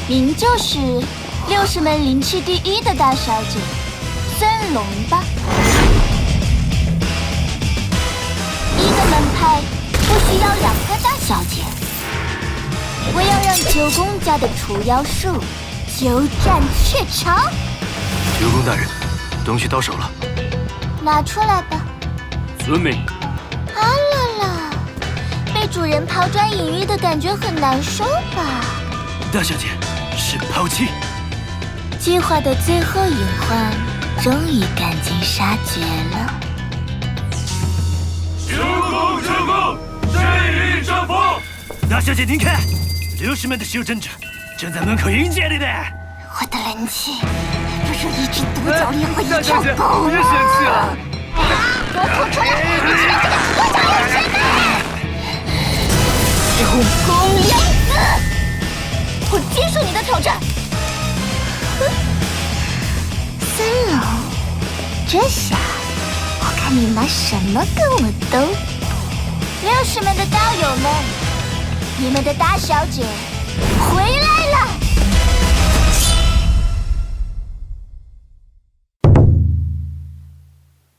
您就是60门灵气第1的大小姐孙龙吧？一个门派不需要2个大小姐，我要让九宫家的除妖术久战鹊巢。九宫大人，东西到手了，拿出来吧。遵命。啊啦啦，被主人抛砖引玉的感觉很难受吧？大小姐，是抛弃。计划的最后隐患终于赶尽杀绝了。九宫，正义征服！大小姐，您看，60门的修真者正在门口迎接你呢。我的人气不如一只独角猎或一大小姐，条狗别生气啊！给我吐出来！你知道这个独角有谁吗？九宫妖子，我接受你的挑战。孙龙，这下我看你拿什么跟我斗！60门的道友们，你们的大小姐回来！